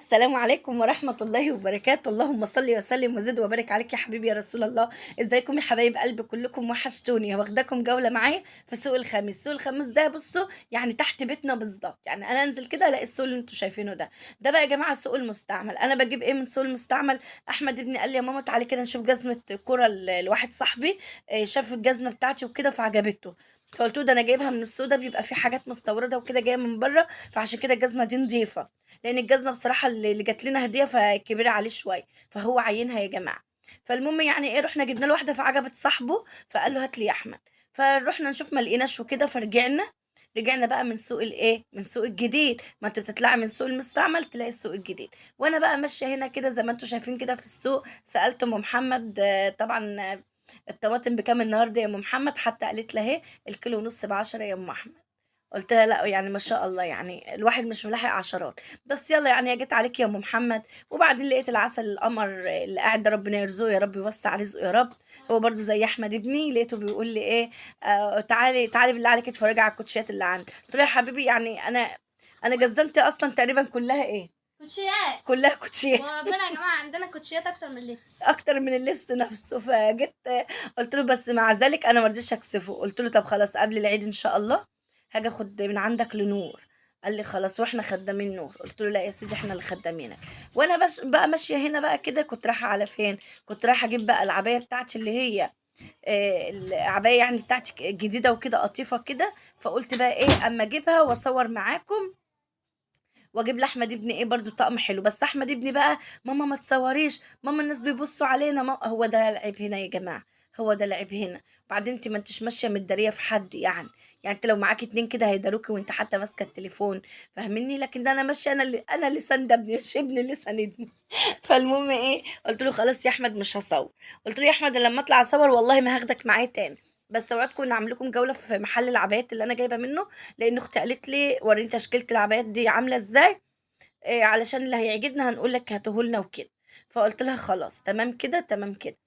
السلام عليكم ورحمة الله وبركاته. اللهم صل وسلم وزد وبارك عليك يا حبيبي يا رسول الله. ازيكم يا حبايب قلبي كلكم؟ وحشتوني. واخداكم جولة معايا في سوق الخميس. سوق الخميس ده بصوا يعني تحت بيتنا بالظبط، يعني انا انزل كده الاقي السوق اللي انتوا شايفينه ده. ده بقى يا جماعة سوق المستعمل. انا بجيب ايه من سوق المستعمل؟ احمد ابني قال لي يا ماما تعالي كده نشوف جزمة كرة لواحد صاحبي. شاف الجزمة بتاعتي وكده فعجبته. فقلت له ده انا جايبها من السوق، ده بيبقى فيه حاجات مستورده وكده جايه من بره، فعشان كده الجزمه دي نضيفه. لان الجزمه بصراحه اللي جات لنا هديه فكبيره عليه شويه، فهو عينها يا جماعه. فالمهم يعني ايه، رحنا جبنا له واحده فعجبت صاحبه، فقال له هات لي يا احمد. فروحنا نشوف ما لقيناش وكده فرجعنا. رجعنا بقى من سوق الايه، من سوق الجديد. ما انت بتطلعي من سوق المستعمل تلاقي السوق الجديد. وانا بقى ماشيه هنا كده زي ما انتم شايفين كده في السوق، سالت ام محمد طبعا الطماطم بكام النهارده يا ام محمد؟ حتى قالت لها اهي الكيلو ونص ب10 يا ام احمد. قلت لها لا يعني ما شاء الله، يعني الواحد مش ملاحق عشرات. بس يلا يعني جيت عليك يا ام محمد. وبعدين لقيت العسل القمر اللي قاعد ده ربنا يرزقه يا رب، يوسع رزقه يا رب. هو برضو زي احمد ابني، لقيته بيقول لي ايه تعالي تعالي بالله عليك اتفرجي على الكوتشيات اللي عندي. قلت له يا حبيبي يعني انا جزمتي اصلا تقريبا كلها ايه، كوتشيات. كلها كوتشيات. وربنا يا جماعة عندنا كوتشيات أكتر من اللبس. اكتر من اللبس نفسه. فجيت قلت له بس مع ذلك انا ما رضيتش اكسفه. قلت له طب خلاص قبل العيد ان شاء الله هاجي اخد من عندك لنور. قال لي خلاص واحنا خدامين نور. قلت له لا يا سيدي احنا اللي خدامينك. وانا بقى ماشيه هنا بقى كده، كنت رايحه على فين؟ كنت رايحه اجيب بقى العبايه بتاعتي اللي هي العبايه يعني بتاعتي الجديده وكده قطيفه كده. فقلت بقى ايه اما اجيبها واصور معاكم واجيب لاحمد ابني ايه برضو طقم حلو. بس احمد ابني بقى ماما ما تصوريش، ماما الناس بيبصوا علينا، ماما. هو ده العيب هنا يا جماعه، هو ده العيب هنا. وبعدين انت ما انتش ماشيه متداريه في حد يعني انت لو معاكي اتنين كده هيداروكي وانت حتى ماسكه التليفون، فاهمني؟ لكن ده انا ماشيه، انا اللي ساند ابني مش ابني اللي ساندني. فالمهم ايه، قلت له خلاص يا احمد مش هصور. قلت له يا احمد لما اطلع اصور والله ما هاخدك معايا تاني، بس اوعدكم ان اعمل لكم جوله في محل العبايات اللي انا جايبه منه. لان اختي قالت لي وريني تشكيله العبايات دي عامله ازاي، علشان اللي هيعجبنا هنقول لك هاتهولنا وكده. فقلت لها خلاص تمام كده تمام كده.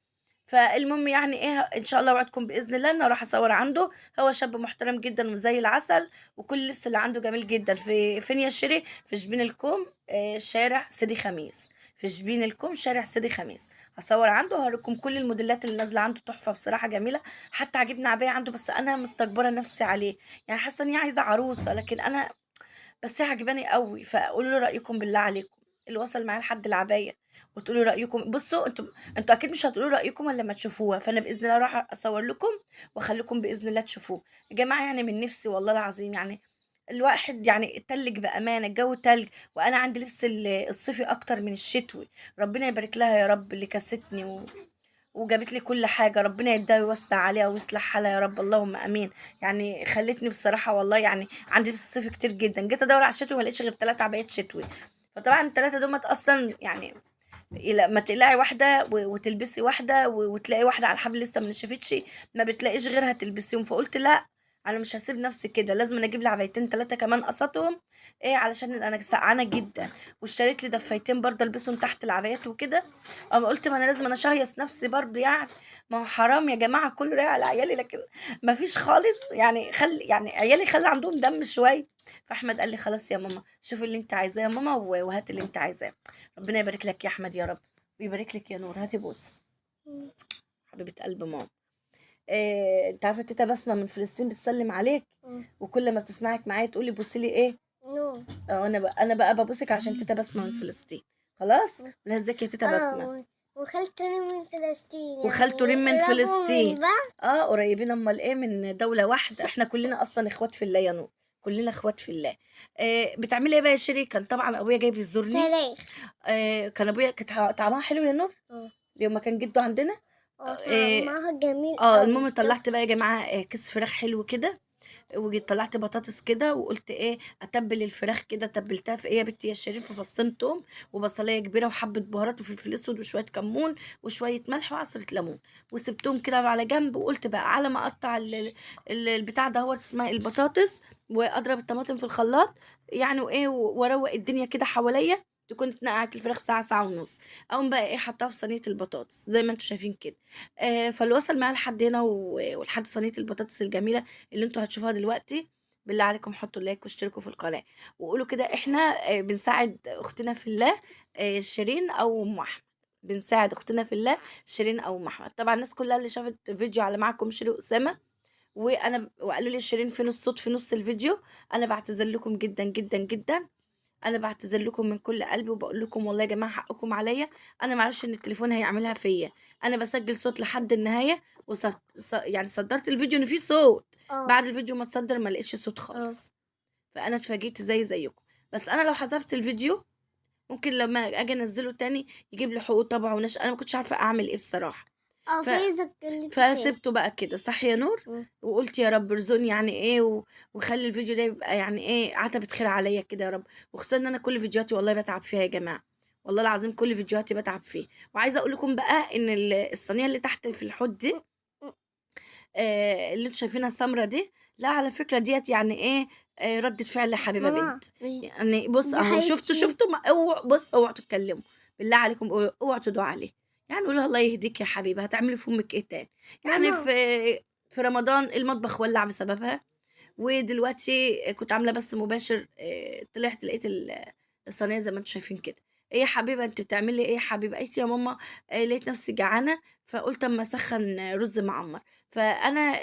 فالمهم يعني ايه ان شاء الله وعدكم باذن الله ان اروح اصور عنده. هو شاب محترم جدا وزي العسل، وكل اللبس اللي عنده جميل جدا. في فين يا شيري؟ في شبين الكوم، شارع سيدي خميس. في شبين الكوم شارع سيدي خميس. هصور عنده وهوريكم كل الموديلات اللي نازله عنده، تحفه بصراحه جميله. حتى عجبني عبايه عنده بس انا مستكبره نفسي عليه، يعني حاسه ان هي عايزه عروسه لكن انا بس هي عجباني قوي. فقولوا لي رايكم بالله عليكم، اللي وصل معاه لحد العبايه. وتقولوا رايكم. بصوا انتوا اكيد مش هتقولوا رايكم الا لما تشوفوها، فانا باذن الله راح اصور لكم واخليكم باذن الله تشوفوه. يا جماعه يعني من نفسي والله العظيم، يعني الواحد يعني التلج بامانه، الجو تلج، وانا عندي لبس الصيفي اكتر من الشتوي. ربنا يبارك لها يا رب اللي كستني وجابت لي كل حاجة. ربنا يديها ويوسع عليها ويصلح حالها يا رب، اللهم امين. يعني خلتني بصراحة والله يعني عندي لبس صيفي كتير جدا. جيت ادور على الشتوي ما لقيتش غير 3 عبايات شتوي. فطبعا التلاتة دول اصلا يعني ما تقلعي واحدة وتلبسي واحدة وتلاقي واحدة على الحبل لسه ما نشفتش، ما بتلاقيش غيرها تلبسيهم. فقلت لا، انا مش هسيب نفسي كده، لازم أنا اجيب لي عبايتين 3 كمان قصتهم، ايه علشان انا سقعانة جدا. واشتريت لي دفايتين برضه البسهم تحت العبايات وكده. اما قلت ما انا لازم انا شهيص نفسي برضه يعني. ما هو حرام يا جماعة كله رايح على عيالي، لكن ما فيش خالص يعني. خلي يعني عيالي خلي عندهم دم شوية. فاحمد قال لي خلاص يا ماما شوفي اللي انت عايزاه يا ماما وهات اللي انت عايزاه. ربنا يبارك لك يا احمد يا رب، ويبارك لك يا نور. هاتي بوس حبيبه قلب ماما. انت عارفه تيتا بسمه من فلسطين بتسلم عليك، وكل ما بتسمعك معايا تقولي بصي لي ايه. نو. انا بقى ببوسك عشان تيتا بسمه من فلسطين. خلاص لا ازيك يا تيتا بسمه. وخالته من فلسطين وخالته ريم من قربوا فلسطين. من بعض. قريبين امال ايه، من دوله واحده. احنا كلنا اصلا اخوات في الله يا نور، كلنا اخوات في الله. بتعملي ايه بقى يا شيري؟ كان طبعا ابويا جاي بيزورني. فراخ. كان ابويا كانت طعمها حلو يا نور اه. يوم ما كان جده عندنا. آه طعمها جميل قوي المهم طلعت بقى يا جماعة كيس فراخ حلو كده. وجيت طلعت بطاطس كده وقلت ايه اتبل الفراخ كده. تبلتها في ايه يا بنتي يا شيرين؟ في فصين توم وبصلايه كبيره وحبه بهارات وفلفل اسود وشويه كمون وشويه ملح وعصره ليمون. وسبتهم كده على جنب. وقلت بقى على ما اقطع البتاع ده هو اسمها البطاطس، واضرب الطماطم في الخلاط يعني، وايه واروق الدنيا كده حواليا، تكون اتنقعت الفراخ ساعة ساعة ونص. اقوم بقى ايه حطها في صينية البطاطس زي ما انتوا شايفين كده. فاللي وصل معايا لحد هنا ولحد صينية البطاطس الجميلة اللي انتوا هتشوفوها دلوقتي. بالله عليكم حطوا لايك واشتركوا في القناه، وقولوا كده احنا بنساعد اختنا في الله شيرين او ام احمد. بنساعد اختنا في الله شيرين او ام احمد. طبعا الناس كلها اللي شافت فيديو على معكم شيرين واسامه وقالوا لي شيرين فين الصوت في نص الفيديو، انا بعتذر لكم جدا جدا جدا. انا بعتذر لكم من كل قلبي وبقول لكم والله يا جماعه حقكم عليا. انا ما اعرفش ان التليفون هيعملها فيا. انا بسجل صوت لحد النهايه يعني صدرت الفيديو ان فيه صوت. اه بعد الفيديو ما اتصدر ما لقيتش صوت خالص. فانا اتفاجئت زيكم. بس انا لو حذفت الفيديو ممكن لما اجي انزله تاني يجيب لي حقوق طبع ونشر. انا ما كنتش عارفه اعمل ايه بصراحه. اه ف فيزك اللي تخيل. فسِبته بقى كده، صح يا نور؟ وقُلت يا رب ارزقني يعني إيه وخلّي الفيديو ده يبقى يعني إيه عتبة خير عليّا كده يا رب، وخصوصًا إن أنا كل فيديوهاتي والله باتعب فيها يا جماعة، والله العظيم كل فيديوهاتي باتعب فيها. وعايزة أقول لكم بقى إن الصينية اللي تحت في الحوض دي اللي أنتم شايفينها السمرا دي، لا على فكرة ديّة يعني إيه، ردة فعل حبيبة ماما بنت. مش يعني بُص دي أهو شُفتوا، حبيبتي. شُفتوا بُص اوعوا تتكلموا، بالله عليكم اوعوا تدعوا عليه. يعني قولوا لها الله يهديكِ يا حبيبة، هتعملي في أمِك إيه تاني؟ يعني ماما في رمضان المطبخ ولّع بسببها، ودلوقتي كنت عاملة بث مباشر طلعت لقيت الصينية زي ما أنتم شايفين كده. إيه يا حبيبة أنتِ بتعملي إيه يا حبيبة؟ قالت لي: "يا ماما لقيت نفسي جعانة فقُلت أمّا أسخّن رُز معمّر." فأنا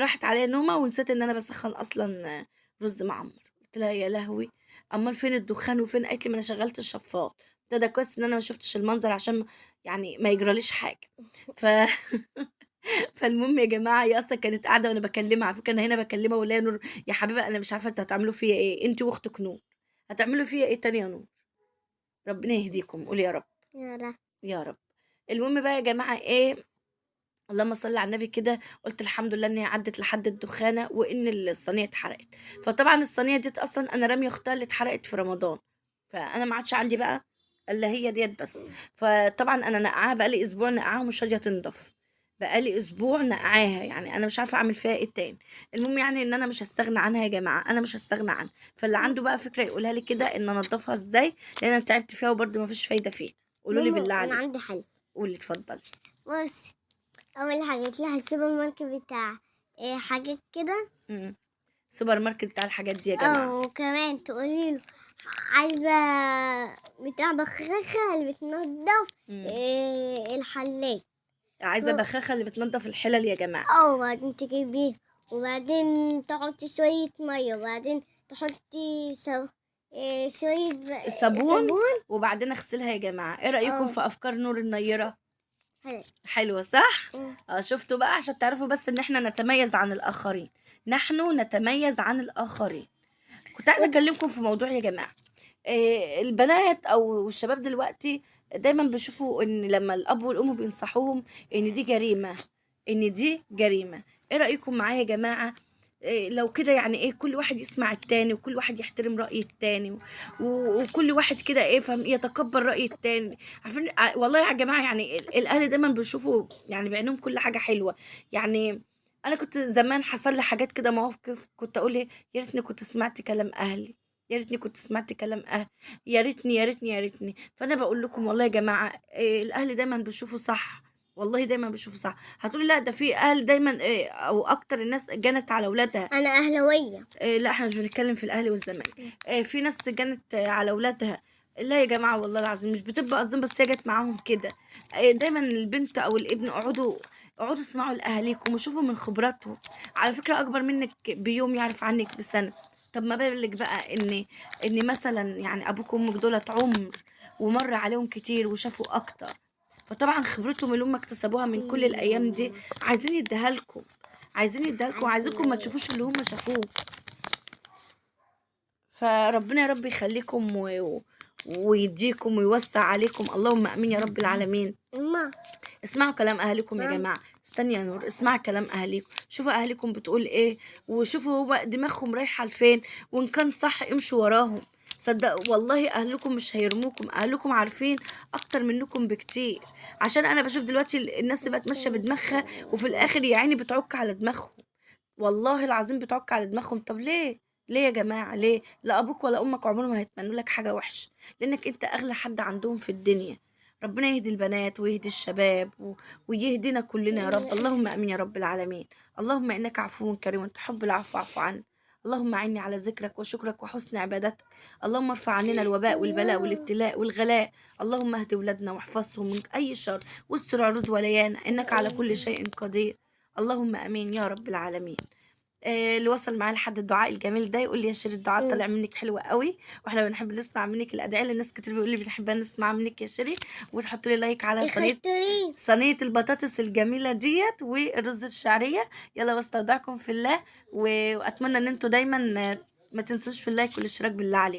راحت عليّا نومة ونسيت إن أنا باسخّن أصلًا رُز معمّر. قُلت لها: "يا لهوي! أمّال فين الدخان وفين؟" قالت لي: "ما أنا شغّلت الشفاط." قُلت لها: "ده كويس إن أنا ما شُفتش المنظر عشان يعني ما يجراليش حاجة." ف فالمهم يا جماعة هي أصلًا كانت قاعدة وأنا باكلمها، على فكرة أنا هنا باكلمها باقول لها: "يا نور يا حبيبة أنا مش عارفة أنتم هتعملوا فيّا إيه، أنتِ وأختِك نور، هتعملوا فيّا إيه تاني يا نور؟" ربنا يهديكم، قولي يا رب، يا رب. يا رب. المهم بقى يا جماعة إيه، اللهم صل على النبي كده، قُلت الحمد لله إن هي عدِّت لحد الدخانة وإن الصينية اتحرقت. فطبعًا الصينية ديّة أصلًا أنا رامية أختها اللي اتحرقت في رمضان، فأنا ما عادش عندي بقى إلا هي ديّة بس. فطبعًا أنا ناقعاها بقى لي أسبوع ناقعاها ومش راضية تنضف، بقى لي أسبوع ناقعاها، يعني أنا مش عارفة أعمل فيها إيه تاني. المهم يعني إن أنا مش هاستغنى عنها يا جماعة، أنا مش هاستغنى عنها. فاللي عنده بقى فكرة يقولها لي كده إن أنضفها إزاي، لإن أنا تعبت فيها وبرضه ما فيش فايدة فيها. قولوا لي ماما بالله انا عليكم. عندي حل. قولي اتفضلي. بص، اول حاجه تروحي السوبر ماركت بتاع حاجات كده. إمم. السوبر ماركت بتاع الحاجات دي يا جماعة. وكمان تقولي له عايزه بتاع بخاخه اللي بتنضف إمم. الحلات. عايزة بخاخة اللي بتنضف الحلل يا جماعة. وبعدين تجيبيه، وبعدين تحطي شويه ميه، وبعدين تحطي شويه الصابون صابون. وبعدين اغسلها يا جماعة. إيه رأيكم اه في أفكار نور النيرة؟ حلو. حلوة صح؟ مم. شُفتوا بقى عشان تعرفوا بس إن إحنا نتميّز عن الآخرين، نحن نتميّز عن الآخرين. كنت عايزة ود- أكلمكم في موضوع يا جماعة. البنات أو الشباب دلوقتي دايمًا بيشوفوا إن لمّا الأب والأم بينصحوهم إن دي جريمة، إن دي جريمة. إيه رأيكم معايا يا جماعة لو كده يعني إيه كل واحد يسمع التاني وكل واحد يحترم رأي التاني وكل واحد كده إيه يتقبّل رأي التاني. عارفين والله يا جماعة يعني الأهل دايمًا بيشوفوا يعني بعينيهم كل حاجة حلوة. يعني أنا كنت زمان حصل لي حاجات كده مواقف كنت أقول إيه، يا ريتني كنت سمعت كلام أهلي. يا ريتني كنت سمعت كلام يا ريتني، يا ريتني، يا ريتني. فأنا باقول لكم والله يا جماعة الأهل دايمًا بيشوفوا صح، والله دايمًا بيشوفوا صح. هتقولي لأ ده في أهل دايمًا أو أكتر الناس جنت على ولادها. انا اهلاويه. لأ إحنا مش بنتكلم في الأهلي والزمالك. في ناس جنت على ولادها. لا يا جماعة والله العظيم مش بتبقى قصدهم بس هي جات معاهم كده. دايمًا البنت أو الابن اقعدوا اسمعوا لأهاليكم وشوفوا من خبراتهم. على فكرة أكبر منِّك بيوم يعرف عنِّك بسنة. طب ما بالِك بقى إن مثلًا يعني أبوك وأمك دُولة عُمر ومَر عليهم كتير وشافوا أكتر. فطبعًا خبرتهم اللي هم اكتسبوها من كل الأيام دي عايزين يدّيها لكم، عايزين يدّيها لكم وعايزينكم ما تشوفوش اللي هم شافوه. فربنا يا رب يخليكم ويديكم ويوسع عليكم اللهم امين يا رب العالمين. اما اسمعوا كلام اهاليكم يا مام جماعه. استني يا نور اسمعي كلام اهاليكم شوفوا اهاليكم بتقول ايه وشوفوا هو دماغهم رايحه لفين وان كان صح امشوا وراهم. صدقوا والله اهلكم مش هيرموكم اهلكم عارفين اكتر منكم بكتير. عشان انا بشوف دلوقتي الناس اللي بقت ماشيه بدماغها وفي الاخر يا عيني بتعك على دماغهم. والله العظيم بتعك على دماغهم. طب ليه ليه يا جماعة ليه لا أبوك ولا أمك عمرهم ما هيتمنوا لك حاجة وحشة لأنك أنت أغلى حد عندهم في الدنيا. ربنا يهدي البنات ويهدي الشباب ويهدينا كلنا يا رب اللهم آمين يا رب العالمين. اللهم إنك عفو كريم تحب العفو فاعف عنا. اللهم أعني على ذكرك وشكرك وحسن عبادتك. اللهم ارفع عننا الوباء والبلاء والابتلاء والغلاء. اللهم اهد ولادنا واحفظهم من أي شر، واستر عروض وليانا، إنك على كل شيء قدير. اللهم آمين يا رب العالمين. اللي وصل معايا لحد الدعاء الجميل ده يقول لي يا شيرين الدعاء طلع منك حلوة قوي، واحنا بنحب نسمع منك الأدعية اللي ناس كتير بيقول لي بنحبها نسمع منك يا شيرين. وتحط لي لايك على صينية البطاطس الجميلة ديت والرز بالشعرية. يلا واستودعكم في الله، وأتمنى إن انتوا دايما ما تنسوش في اللايك والاشتراك بالله عليكم.